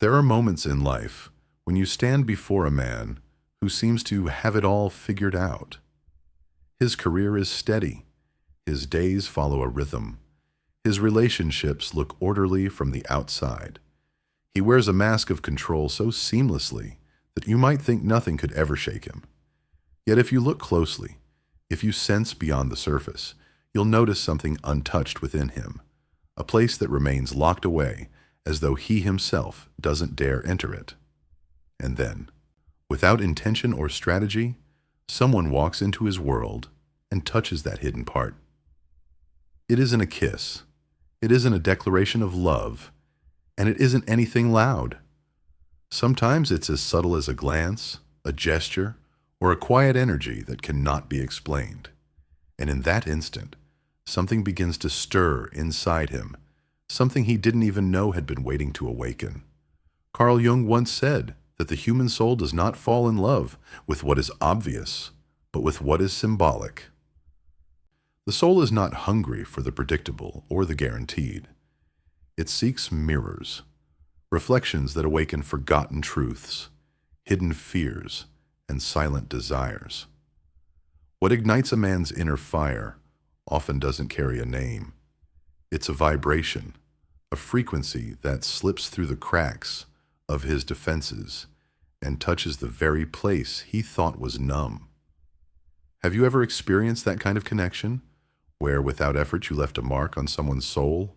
There are moments in life when you stand before a man who seems to have it all figured out. His career is steady. His days follow a rhythm. His relationships look orderly from the outside. He wears a mask of control so seamlessly that you might think nothing could ever shake him. Yet if you look closely, if you sense beyond the surface, you'll notice something untouched within him, a place that remains locked away as though he himself doesn't dare enter it. And then, without intention or strategy, someone walks into his world and touches that hidden part. It isn't a kiss. It isn't a declaration of love. And it isn't anything loud. Sometimes it's as subtle as a glance, a gesture, or a quiet energy that cannot be explained. And in that instant, something begins to stir inside him, something he didn't even know had been waiting to awaken. Carl Jung once said that the human soul does not fall in love with what is obvious, but with what is symbolic. The soul is not hungry for the predictable or the guaranteed. It seeks mirrors, reflections that awaken forgotten truths, hidden fears, and silent desires. What ignites a man's inner fire often doesn't carry a name. It's a vibration, a frequency that slips through the cracks of his defenses and touches the very place he thought was numb. Have you ever experienced that kind of connection, where without effort you left a mark on someone's soul,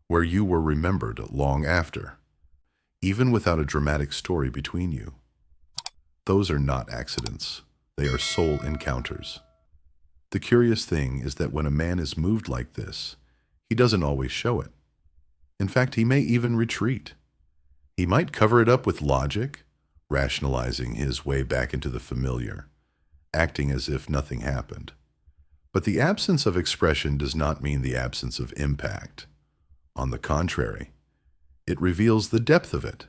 where you were remembered long after, even without a dramatic story between you? Those are not accidents. They are soul encounters. The curious thing is that when a man is moved like this, he doesn't always show it. In fact, he may even retreat. He might cover it up with logic, rationalizing his way back into the familiar, acting as if nothing happened. But the absence of expression does not mean the absence of impact. On the contrary, it reveals the depth of it,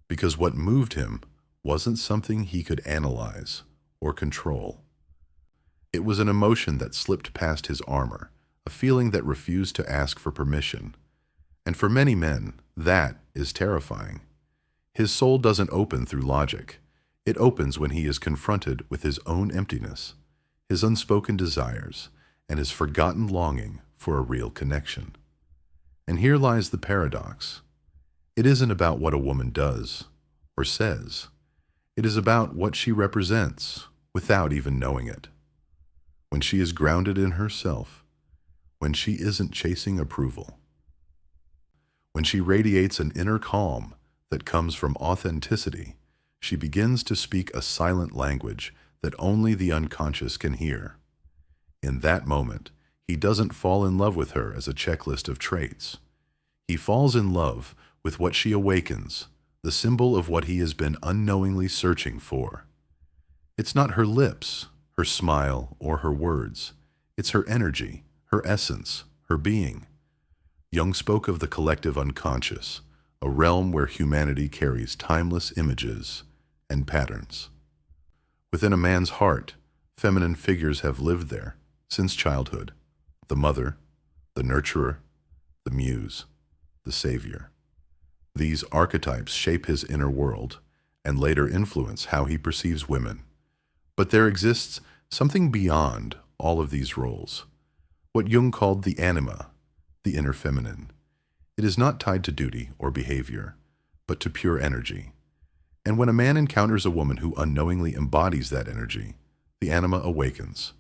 because what moved him wasn't something he could analyze or control. It was an emotion that slipped past his armor, a feeling that refused to ask for permission. And for many men, that is terrifying. His soul doesn't open through logic. It opens when he is confronted with his own emptiness, his unspoken desires, and his forgotten longing for a real connection. And here lies the paradox. It isn't about what a woman does or says. It is about what she represents without even knowing it. When she is grounded in herself, when she isn't chasing approval, when she radiates an inner calm that comes from authenticity, she begins to speak a silent language that only the unconscious can hear. In that moment, he doesn't fall in love with her as a checklist of traits. He falls in love with what she awakens, the symbol of what he has been unknowingly searching for. It's not her lips, her smile, or her words. It's her energy, her essence, her being. Jung spoke of the collective unconscious, a realm where humanity carries timeless images and patterns. Within a man's heart, feminine figures have lived there since childhood: the mother, the nurturer, the muse, the savior. These archetypes shape his inner world and later influence how he perceives women. But there exists something beyond all of these roles, what Jung called the anima, the inner feminine. It is not tied to duty or behavior, but to pure energy. And when a man encounters a woman who unknowingly embodies that energy, the anima awakens.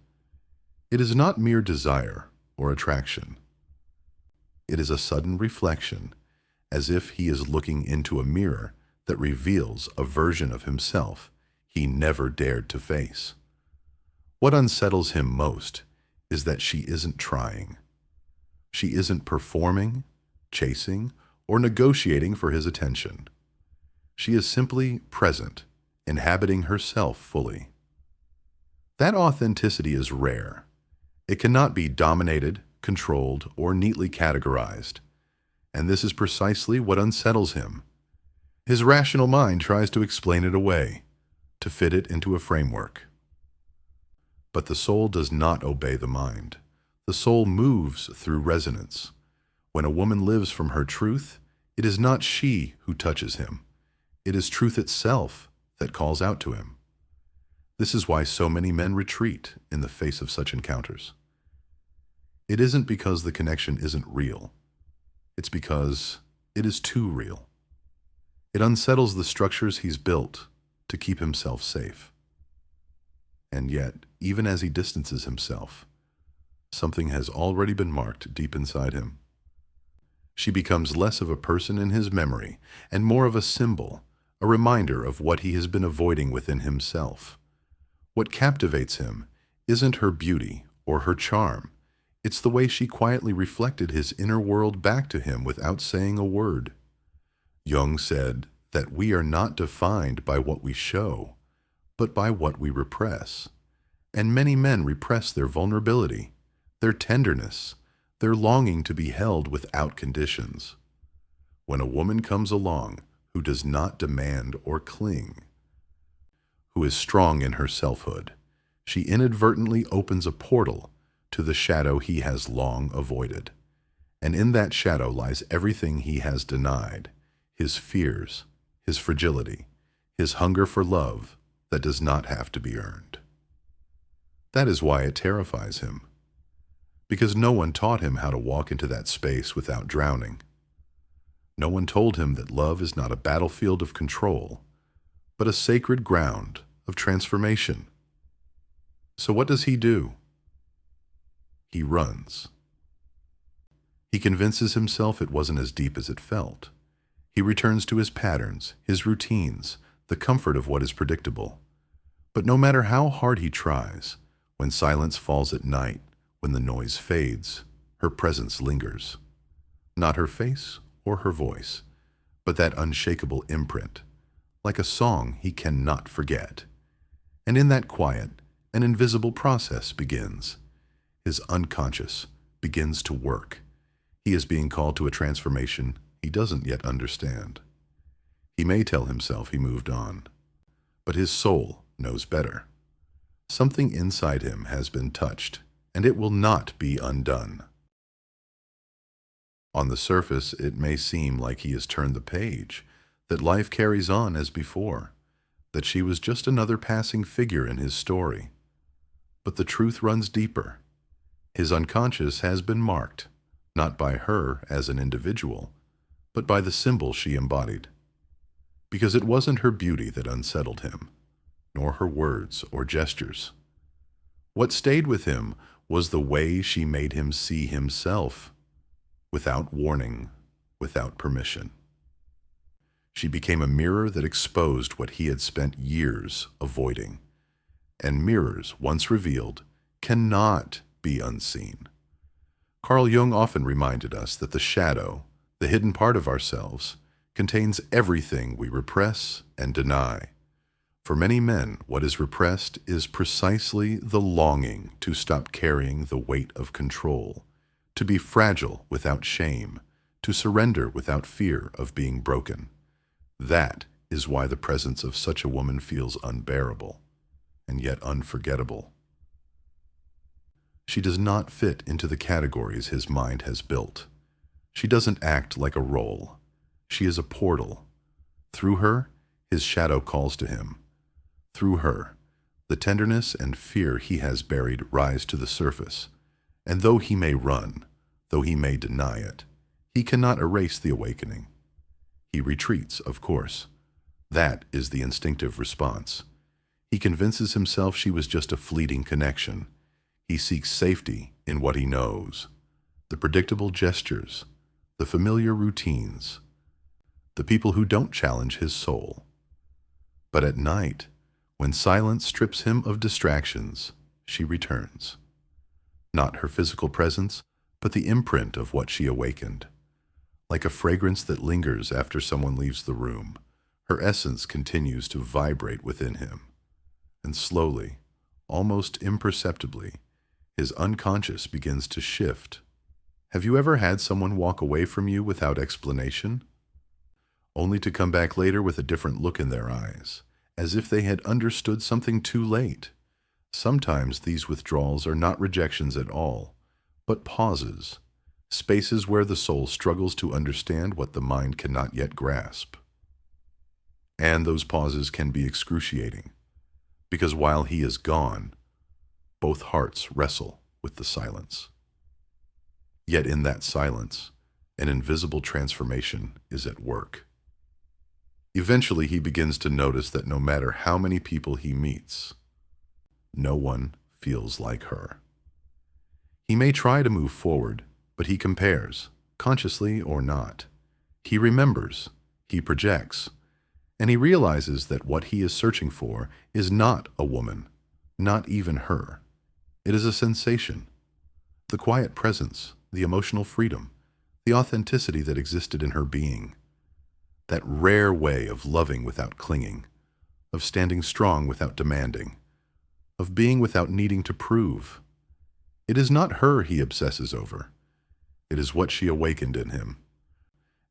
It is not mere desire or attraction. It is a sudden reflection, as if he is looking into a mirror that reveals a version of himself he never dared to face. What unsettles him most is that she isn't trying. She isn't performing, chasing, or negotiating for his attention. She is simply present, inhabiting herself fully. That authenticity is rare. It cannot be dominated, controlled, or neatly categorized. And this is precisely what unsettles him. His rational mind tries to explain it away, to fit it into a framework. But the soul does not obey the mind. The soul moves through resonance. When a woman lives from her truth, It is not she who touches him. It is truth itself that calls out to him. This is why so many men retreat in the face of such encounters. It isn't because the connection isn't real. It's because it is too real. It unsettles the structures he's built to keep himself safe. And yet, even as he distances himself, something has already been marked deep inside him. She becomes less of a person in his memory and more of a symbol, a reminder of what he has been avoiding within himself. What captivates him isn't her beauty or her charm. It's the way she quietly reflected his inner world back to him without saying a word. Jung said that we are not defined by what we show, but by what we repress. And many men repress their vulnerability, their tenderness, their longing to be held without conditions. When a woman comes along who does not demand or cling, who is strong in her selfhood, she inadvertently opens a portal to the shadow he has long avoided. And in that shadow lies everything he has denied, his fears, his fragility, his hunger for love that does not have to be earned. That is why it terrifies him, because no one taught him how to walk into that space without drowning. No one told him that love is not a battlefield of control, but a sacred ground of transformation. So what does he do? He runs. He convinces himself it wasn't as deep as it felt. He returns to his patterns, his routines, the comfort of what is predictable. But no matter how hard he tries, when silence falls at night, when the noise fades, her presence lingers. Not her face or her voice, but that unshakable imprint, like a song he cannot forget. And in that quiet, an invisible process begins. His unconscious begins to work. He is being called to a transformation he doesn't yet understand. He may tell himself he moved on, but his soul knows better. Something inside him has been touched, and it will not be undone. On the surface, it may seem like he has turned the page, that life carries on as before, that she was just another passing figure in his story. But the truth runs deeper. His unconscious has been marked, not by her as an individual, but by the symbol she embodied. Because it wasn't her beauty that unsettled him, nor her words or gestures. What stayed with him was the way she made him see himself, without warning, without permission. She became a mirror that exposed what he had spent years avoiding. And mirrors, once revealed, cannot be unseen. Carl Jung often reminded us that the shadow, the hidden part of ourselves, contains everything we repress and deny. For many men, what is repressed is precisely the longing to stop carrying the weight of control, to be fragile without shame, to surrender without fear of being broken. That is why the presence of such a woman feels unbearable, and yet unforgettable. She does not fit into the categories his mind has built. She doesn't act like a role. She is a portal. Through her, his shadow calls to him. Through her, the tenderness and fear he has buried rise to the surface. And though he may run, though he may deny it, he cannot erase the awakening. He retreats, of course. That is the instinctive response. He convinces himself she was just a fleeting connection. He seeks safety in what he knows. The predictable gestures, the familiar routines, the people who don't challenge his soul. But at night, when silence strips him of distractions, she returns. Not her physical presence, but the imprint of what she awakened. Like a fragrance that lingers after someone leaves the room, her essence continues to vibrate within him. And slowly, almost imperceptibly, his unconscious begins to shift. Have you ever had someone walk away from you without explanation? Only to come back later with a different look in their eyes, as if they had understood something too late. Sometimes these withdrawals are not rejections at all, but pauses, spaces where the soul struggles to understand what the mind cannot yet grasp. And those pauses can be excruciating, because while he is gone, both hearts wrestle with the silence. Yet in that silence, an invisible transformation is at work. Eventually, he begins to notice that no matter how many people he meets, no one feels like her. He may try to move forward, but he compares, consciously or not. He remembers, he projects, and he realizes that what he is searching for is not a woman, not even her. It is a sensation, the quiet presence, the emotional freedom, the authenticity that existed in her being, that rare way of loving without clinging, of standing strong without demanding, of being without needing to prove. It is not her he obsesses over. It is what she awakened in him.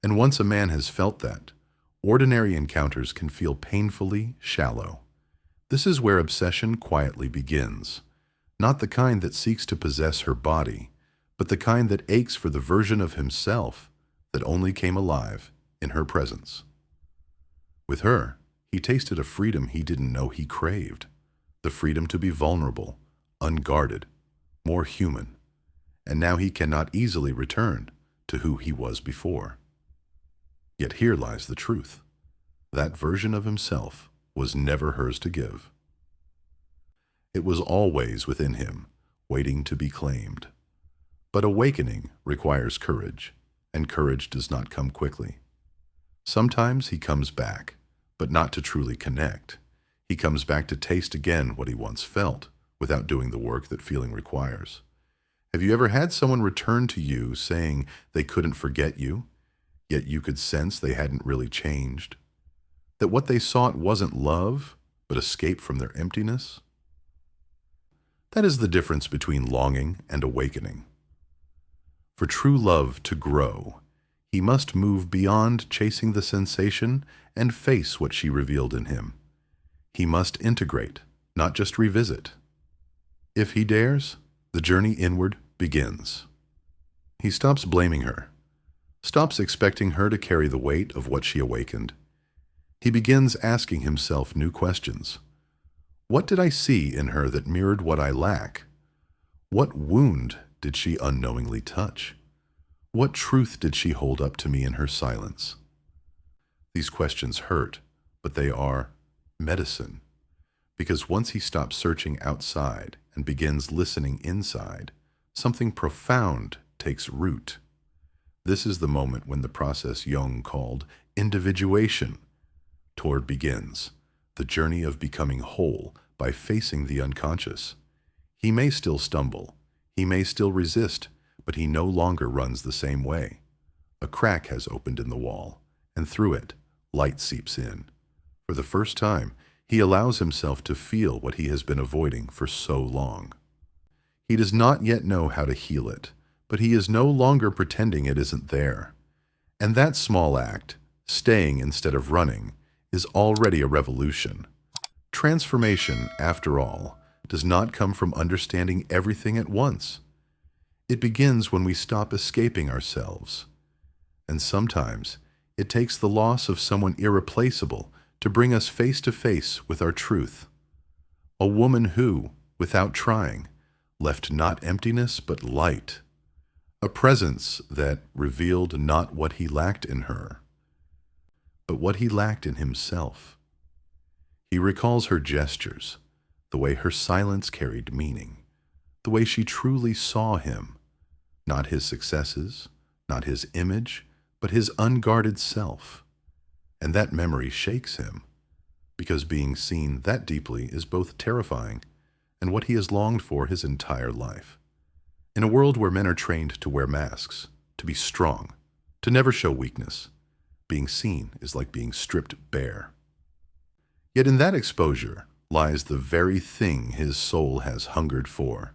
And once a man has felt that, ordinary encounters can feel painfully shallow. This is where obsession quietly begins, not the kind that seeks to possess her body, but the kind that aches for the version of himself that only came alive in her presence. With her, he tasted a freedom he didn't know he craved, the freedom to be vulnerable, unguarded, more human, and now he cannot easily return to who he was before. Yet here lies the truth. That version of himself was never hers to give. It was always within him, waiting to be claimed. But awakening requires courage, and courage does not come quickly. Sometimes he comes back, but not to truly connect. He comes back to taste again what he once felt, without doing the work that feeling requires. Have you ever had someone return to you saying they couldn't forget you, yet you could sense they hadn't really changed? That what they sought wasn't love, but escape from their emptiness? That is the difference between longing and awakening. For true love to grow, he must move beyond chasing the sensation and face what she revealed in him. He must integrate, not just revisit. If he dares, the journey inward begins. He stops blaming her, stops expecting her to carry the weight of what she awakened. He begins asking himself new questions. What did I see in her that mirrored what I lack? What wound did she unknowingly touch? What truth did she hold up to me in her silence? These questions hurt, but they are medicine. Because once he stops searching outside and begins listening inside, something profound takes root. This is the moment when the process Jung called individuation toward begins, the journey of becoming whole by facing the unconscious. He may still stumble, he may still resist, but he no longer runs the same way. A crack has opened in the wall, and through it, light seeps in. For the first time, he allows himself to feel what he has been avoiding for so long. He does not yet know how to heal it, but he is no longer pretending it isn't there. And that small act, staying instead of running, is already a revolution. Transformation, after all, does not come from understanding everything at once. It begins when we stop escaping ourselves. And sometimes it takes the loss of someone irreplaceable to bring us face to face with our truth. A woman who, without trying, left not emptiness but light. A presence that revealed not what he lacked in her, but what he lacked in himself. He recalls her gestures, the way her silence carried meaning, the way she truly saw him, not his successes, not his image, but his unguarded self. And that memory shakes him, because being seen that deeply is both terrifying and what he has longed for his entire life. In a world where men are trained to wear masks, to be strong, to never show weakness, being seen is like being stripped bare. Yet in that exposure lies the very thing his soul has hungered for,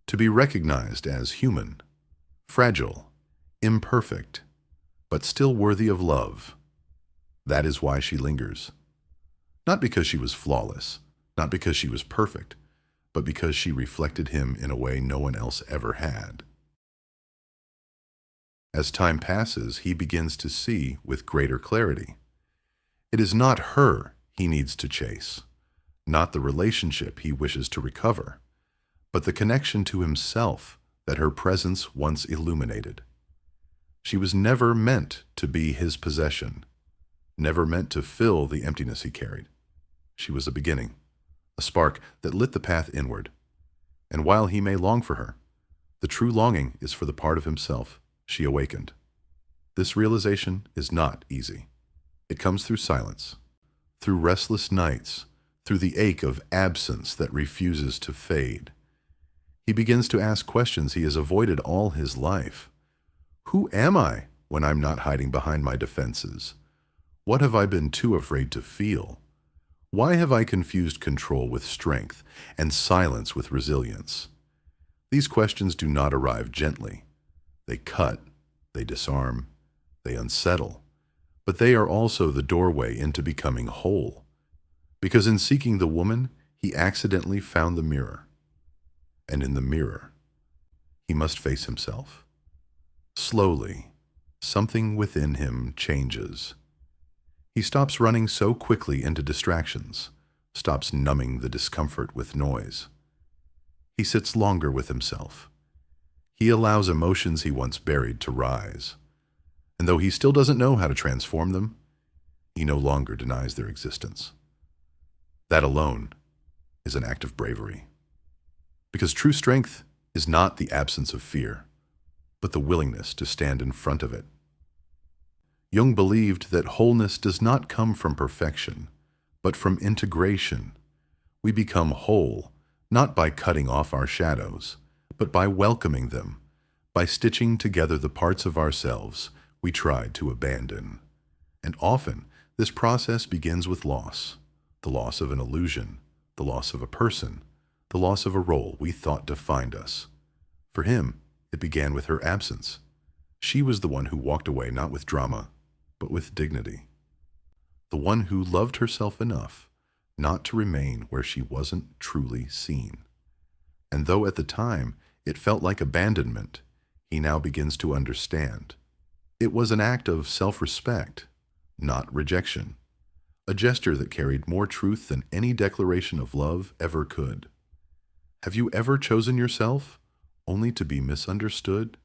to be recognized as human, fragile, imperfect, but still worthy of love. That is why she lingers. Not because she was flawless, not because she was perfect, but because she reflected him in a way no one else ever had. As time passes, he begins to see with greater clarity. It is not her he needs to chase, not the relationship he wishes to recover, but the connection to himself that her presence once illuminated. She was never meant to be his possession, never meant to fill the emptiness he carried. She was a beginning, a spark that lit the path inward. And while he may long for her, the true longing is for the part of himself she awakened. This realization is not easy. It comes through silence, through restless nights, through the ache of absence that refuses to fade. He begins to ask questions he has avoided all his life. Who am I when I'm not hiding behind my defenses? What have I been too afraid to feel? Why have I confused control with strength and silence with resilience? These questions do not arrive gently. They cut, they disarm, they unsettle, but they are also the doorway into becoming whole. Because in seeking the woman, he accidentally found the mirror. And in the mirror, he must face himself. Slowly, something within him changes. He stops running so quickly into distractions, stops numbing the discomfort with noise. He sits longer with himself. He allows emotions he once buried to rise. And though he still doesn't know how to transform them, he no longer denies their existence. That alone is an act of bravery. Because true strength is not the absence of fear, but the willingness to stand in front of it. Jung believed that wholeness does not come from perfection, but from integration. We become whole, not by cutting off our shadows, but by welcoming them, by stitching together the parts of ourselves we tried to abandon. And often, this process begins with loss, the loss of an illusion, the loss of a person, the loss of a role we thought defined us. For him, it began with her absence. She was the one who walked away not with drama, but with dignity. The one who loved herself enough not to remain where she wasn't truly seen. And though at the time it felt like abandonment, he now begins to understand. It was an act of self-respect, not rejection, a gesture that carried more truth than any declaration of love ever could. Have you ever chosen yourself only to be misunderstood?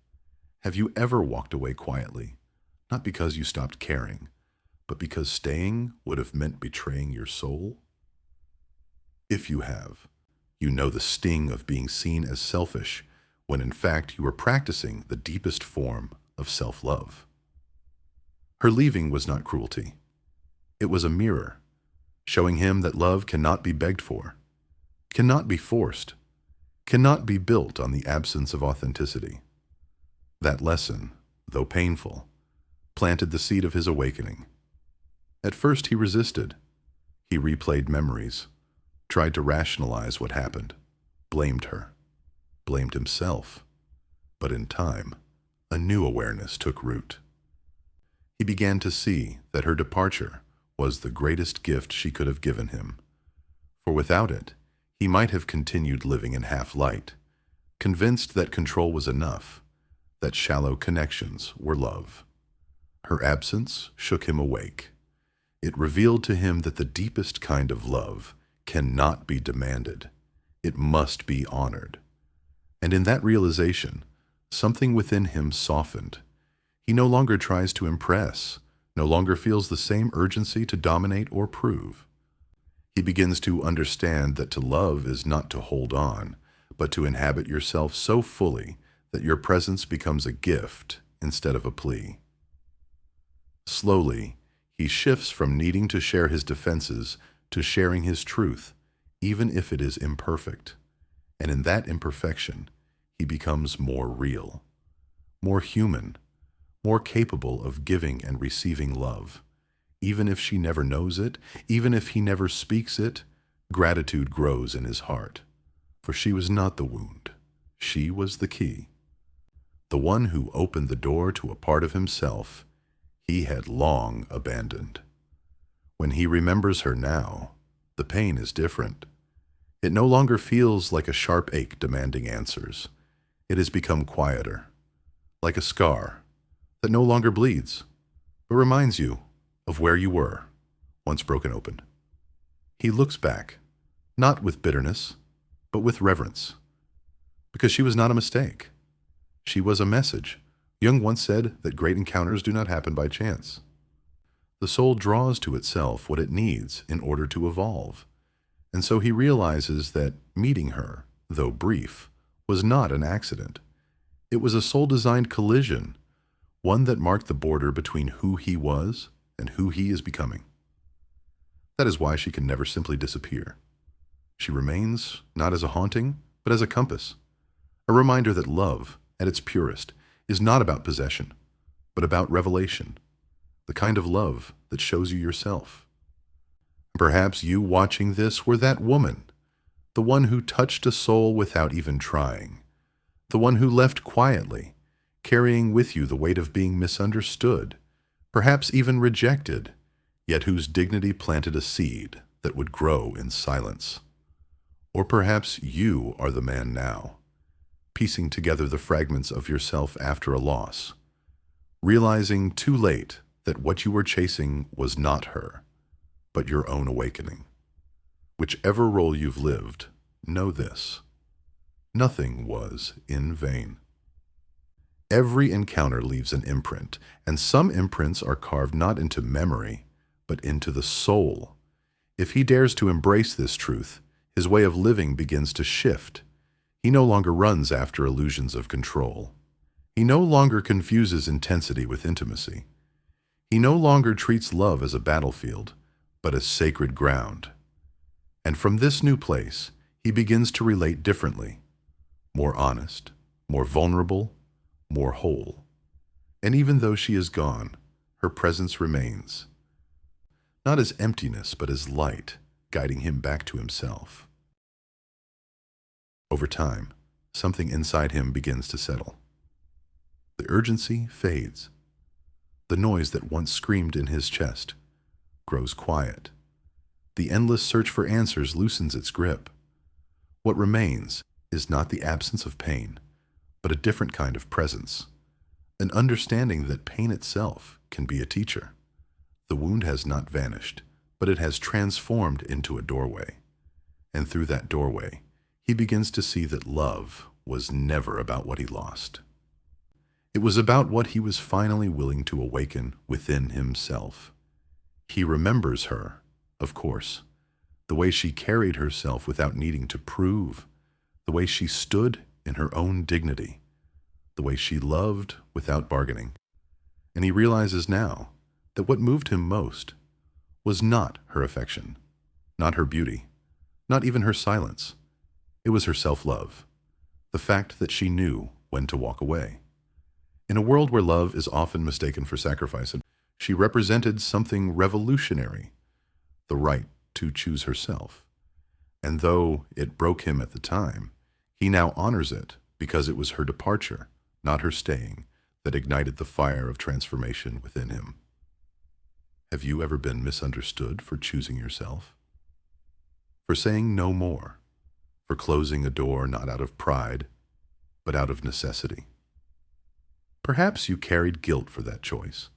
Have you ever walked away quietly, not because you stopped caring, but because staying would have meant betraying your soul? If you have, you know the sting of being seen as selfish when in fact you were practicing the deepest form of self-love. Her leaving was not cruelty. It was a mirror, showing him that love cannot be begged for, cannot be forced, cannot be built on the absence of authenticity. That lesson, though painful, planted the seed of his awakening. At first he resisted. He replayed memories, tried to rationalize what happened, blamed her, blamed himself. But in time, a new awareness took root. He began to see that her departure was the greatest gift she could have given him. For without it, he might have continued living in half-light, convinced that control was enough, that shallow connections were love. Her absence shook him awake. It revealed to him that the deepest kind of love cannot be demanded. It must be honored. And in that realization, something within him softened. He no longer tries to impress, no longer feels the same urgency to dominate or prove. He begins to understand that to love is not to hold on, but to inhabit yourself so fully that your presence becomes a gift instead of a plea. Slowly, he shifts from needing to share his defenses to sharing his truth, even if it is imperfect. And in that imperfection, he becomes more real, more human, more capable of giving and receiving love. Even if she never knows it, even if he never speaks it, gratitude grows in his heart. For she was not the wound. She was the key. The one who opened the door to a part of himself he had long abandoned. When he remembers her now, the pain is different. It no longer feels like a sharp ache demanding answers. It has become quieter, like a scar, that no longer bleeds, but reminds you of where you were, once broken open. He looks back, not with bitterness, but with reverence, because she was not a mistake. She was a message. Jung once said that great encounters do not happen by chance. The soul draws to itself what it needs in order to evolve, and so he realizes that meeting her, though brief, was not an accident. It was a soul-designed collision, one that marked the border between who he was and who he is becoming. That is why she can never simply disappear. She remains not as a haunting, but as a compass, a reminder that love, at its purest, is not about possession, but about revelation, the kind of love that shows you yourself. Perhaps you watching this were that woman, the one who touched a soul without even trying, the one who left quietly, carrying with you the weight of being misunderstood, perhaps even rejected, yet whose dignity planted a seed that would grow in silence. Or perhaps you are the man now, piecing together the fragments of yourself after a loss, realizing too late that what you were chasing was not her, but your own awakening. Whichever role you've lived, know this: nothing was in vain. Every encounter leaves an imprint, and some imprints are carved not into memory, but into the soul. If he dares to embrace this truth, his way of living begins to shift. He no longer runs after illusions of control. He no longer confuses intensity with intimacy. He no longer treats love as a battlefield, but as sacred ground. And from this new place, he begins to relate differently, more honest, more vulnerable, more whole. And even though she is gone, her presence remains, not as emptiness, but as light, guiding him back to himself. Over time, something inside him begins to settle. The urgency fades. The noise that once screamed in his chest grows quiet. The endless search for answers loosens its grip. What remains is not the absence of pain, but a different kind of presence, an understanding that pain itself can be a teacher. The wound has not vanished, but it has transformed into a doorway. And through that doorway, he begins to see that love was never about what he lost. It was about what he was finally willing to awaken within himself. He remembers her, of course, the way she carried herself without needing to prove, the way she stood in her own dignity, the way she loved without bargaining. And he realizes now that what moved him most was not her affection, not her beauty, not even her silence. It was her self-love, the fact that she knew when to walk away. In a world where love is often mistaken for sacrifice, she represented something revolutionary, the right to choose herself. And though it broke him at the time, he now honors it because it was her departure, not her staying, that ignited the fire of transformation within him. Have you ever been misunderstood for choosing yourself? For saying no more? For closing a door not out of pride, but out of necessity? Perhaps you carried guilt for that choice.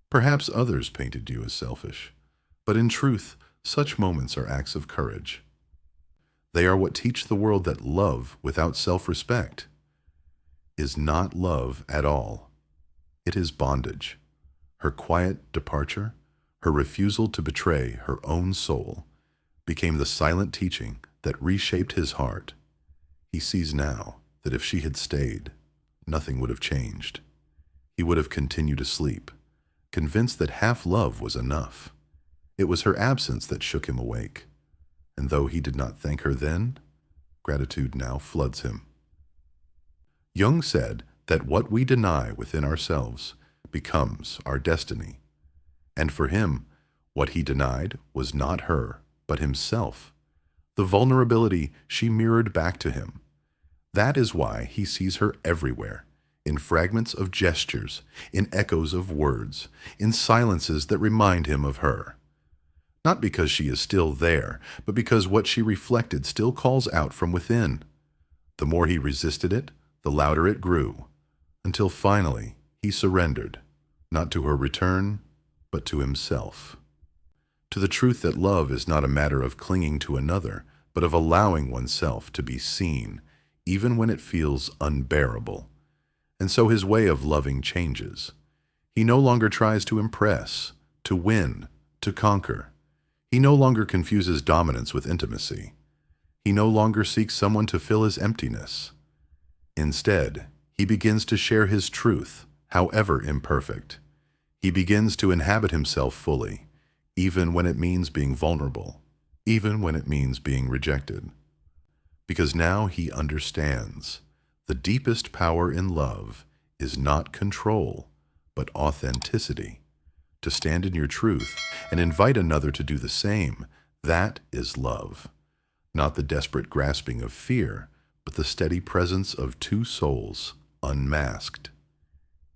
Perhaps others painted you as selfish. But in truth, such moments are acts of courage. They are what teach the world that love without self-respect is not love at all. It is bondage. Her quiet departure, her refusal to betray her own soul, became the silent teaching that reshaped his heart. He sees now that if she had stayed, nothing would have changed. He would have continued to sleep, convinced that half love was enough. It was her absence that shook him awake. And though he did not thank her then, gratitude now floods him. Jung said that what we deny within ourselves becomes our destiny. And for him, what he denied was not her, but himself. The vulnerability she mirrored back to him. That is why he sees her everywhere, in fragments of gestures, in echoes of words, in silences that remind him of her. Not because she is still there, but because what she reflected still calls out from within. The more he resisted it, the louder it grew, until finally He surrendered, not to her return, but to himself. To the truth that love is not a matter of clinging to another, but of allowing oneself to be seen, even when it feels unbearable. And so his way of loving changes. He no longer tries to impress, to win, to conquer. He no longer confuses dominance with intimacy. He no longer seeks someone to fill his emptiness. Instead, he begins to share his truth, however imperfect. He begins to inhabit himself fully, even when it means being vulnerable, even when it means being rejected. Because now he understands the deepest power in love is not control, but authenticity. To stand in your truth and invite another to do the same, that is love. Not the desperate grasping of fear, but the steady presence of two souls, unmasked.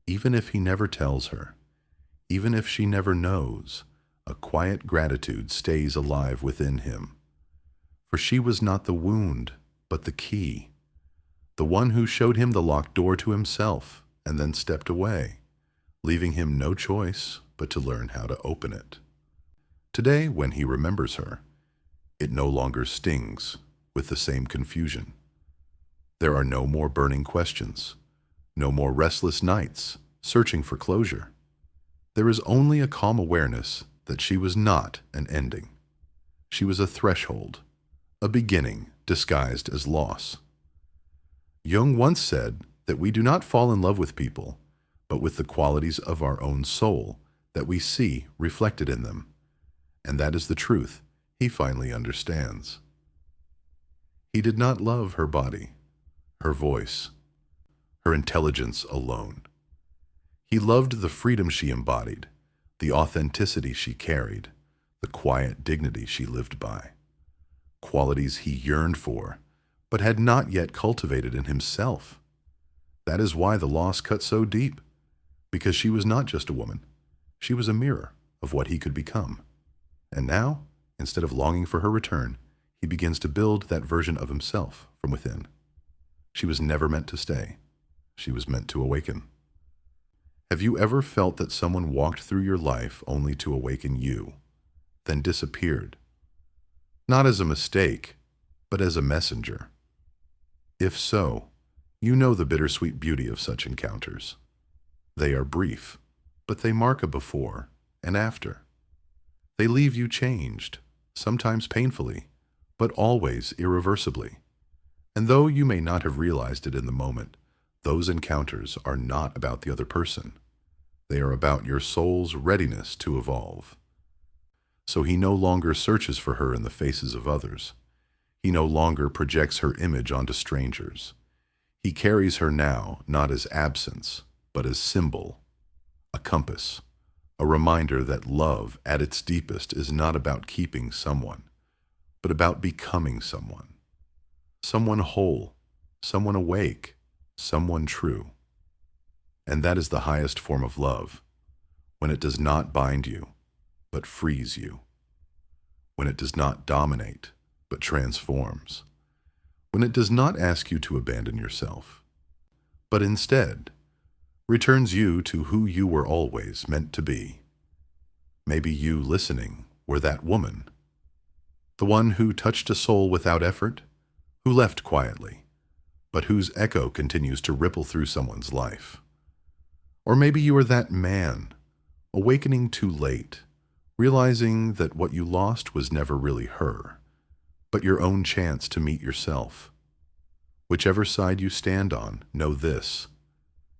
Even if he never tells her, even if she never knows, a quiet gratitude stays alive within him. For she was not the wound, but the key. The one who showed him the locked door to himself and then stepped away, leaving him no choice but to learn how to open it. Today, when he remembers her, it no longer stings with the same confusion. There are no more burning questions, no more restless nights searching for closure. There is only a calm awareness that she was not an ending. She was a threshold, a beginning disguised as loss. Jung once said that we do not fall in love with people, but with the qualities of our own soul that we see reflected in them. And that is the truth he finally understands. He did not love her body, her voice, her intelligence alone. He loved the freedom she embodied, the authenticity she carried, the quiet dignity she lived by. Qualities he yearned for, but had not yet cultivated in himself. That is why the loss cut so deep, because she was not just a woman. She was a mirror of what he could become. And now, instead of longing for her return, he begins to build that version of himself from within. She was never meant to stay. She was meant to awaken. Have you ever felt that someone walked through your life only to awaken you, then disappeared? Not as a mistake, but as a messenger. If so, you know the bittersweet beauty of such encounters. They are brief, but they mark a before and after. They leave you changed, sometimes painfully, but always irreversibly. And though you may not have realized it in the moment, those encounters are not about the other person. They are about your soul's readiness to evolve. So he no longer searches for her in the faces of others. He no longer projects her image onto strangers. He carries her now not as absence, but as symbol, a compass, a reminder that love at its deepest is not about keeping someone, but about becoming someone. Someone whole, someone awake, someone true. And that is the highest form of love, when it does not bind you, but frees you. When it does not dominate, but transforms. When it does not ask you to abandon yourself, but instead returns you to who you were always meant to be. Maybe you listening were that woman, the one who touched a soul without effort, who left quietly, but whose echo continues to ripple through someone's life. Or maybe you are that man, awakening too late, realizing that what you lost was never really her, but your own chance to meet yourself. Whichever side you stand on, know this: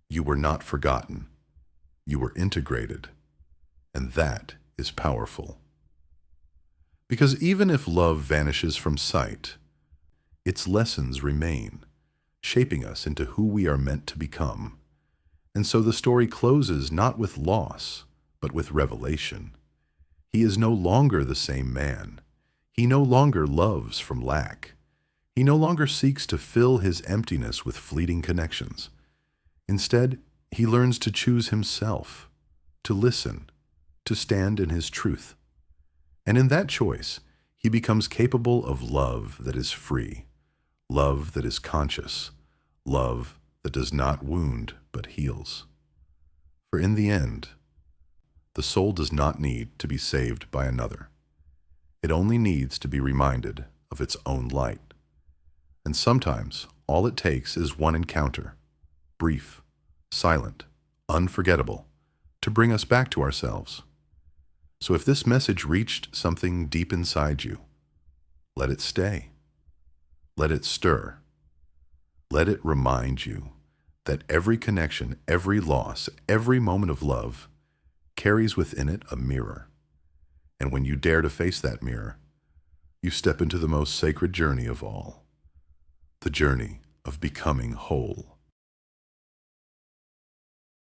you were not forgotten. You were integrated, and that is powerful. Because even if love vanishes from sight, its lessons remain, shaping us into who we are meant to become. And so the story closes not with loss, but with revelation. He is no longer the same man. He no longer loves from lack. He no longer seeks to fill his emptiness with fleeting connections. Instead, he learns to choose himself, to listen, to stand in his truth. And in that choice, he becomes capable of love that is free, love that is conscious, love that does not wound but heals. For in the end, the soul does not need to be saved by another. It only needs to be reminded of its own light. And sometimes all it takes is one encounter, brief, silent, unforgettable, to bring us back to ourselves. So if this message reached something deep inside you, let it stay. Let it stir. Let it remind you that every connection, every loss, every moment of love carries within it a mirror. And when you dare to face that mirror, you step into the most sacred journey of all, the journey of becoming whole.